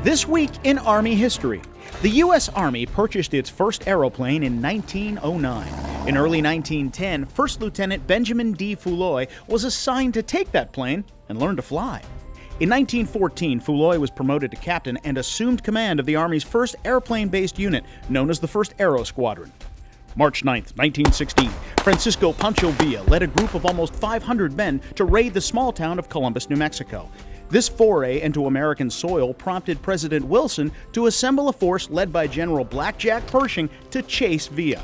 This week in Army history, the U.S. Army purchased its first aeroplane in 1909. In early 1910, First Lieutenant Benjamin D. Foulois was assigned to take that plane and learn to fly. In 1914, Foulois was promoted to captain and assumed command of the Army's first airplane-based unit, known as the 1st Aero Squadron. March 9, 1916, Francisco Pancho Villa led a group of almost 500 men to raid the small town of Columbus, New Mexico. This foray into American soil prompted President Wilson to assemble a force led by General Blackjack Pershing to chase Villa.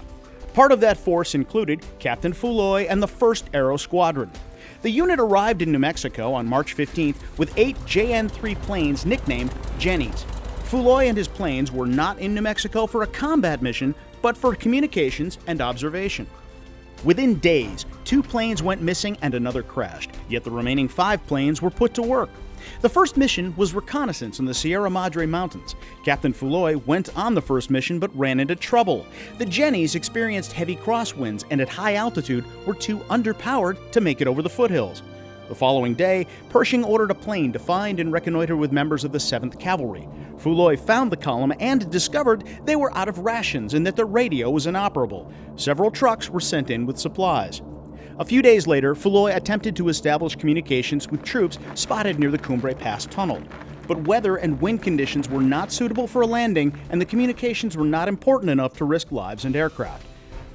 Part of that force included Captain Foulois and the 1st Aero Squadron. The unit arrived in New Mexico on March 15th with 8 JN-3 planes nicknamed Jennies. Foulois and his planes were not in New Mexico for a combat mission, but for communications and observation. Within days, 2 planes went missing and another crashed, yet the remaining 5 planes were put to work. The first mission was reconnaissance in the Sierra Madre Mountains. Captain Foulois went on the first mission but ran into trouble. The Jennies experienced heavy crosswinds and at high altitude were too underpowered to make it over the foothills. The following day, Pershing ordered a plane to find and reconnoiter with members of the 7th Cavalry. Foulois found the column and discovered they were out of rations and that their radio was inoperable. Several trucks were sent in with supplies. A few days later, Foulois attempted to establish communications with troops spotted near the Cumbre Pass tunnel. But weather and wind conditions were not suitable for a landing, and the communications were not important enough to risk lives and aircraft.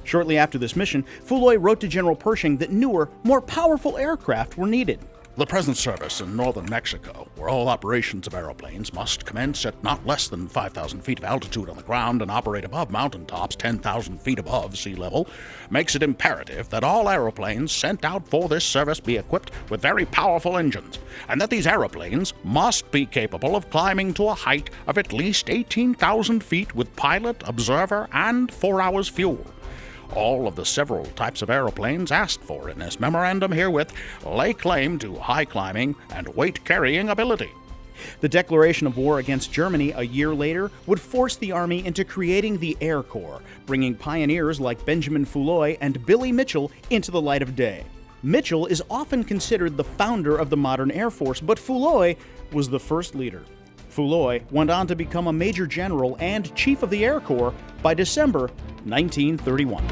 Shortly after this mission, Foulois wrote to General Pershing that newer, more powerful aircraft were needed. The present service in northern Mexico, where all operations of aeroplanes must commence at not less than 5,000 feet of altitude on the ground and operate above mountaintops 10,000 feet above sea level, makes it imperative that all aeroplanes sent out for this service be equipped with very powerful engines, and that these aeroplanes must be capable of climbing to a height of at least 18,000 feet with pilot, observer, and 4 hours fuel. All of the several types of aeroplanes asked for in this memorandum herewith lay claim to high climbing and weight-carrying ability. The declaration of war against Germany a year later would force the Army into creating the Air Corps, bringing pioneers like Benjamin Foulois and Billy Mitchell into the light of day. Mitchell is often considered the founder of the modern Air Force, but Foulois was the first leader. Foulois went on to become a major general and chief of the Air Corps by December 1931.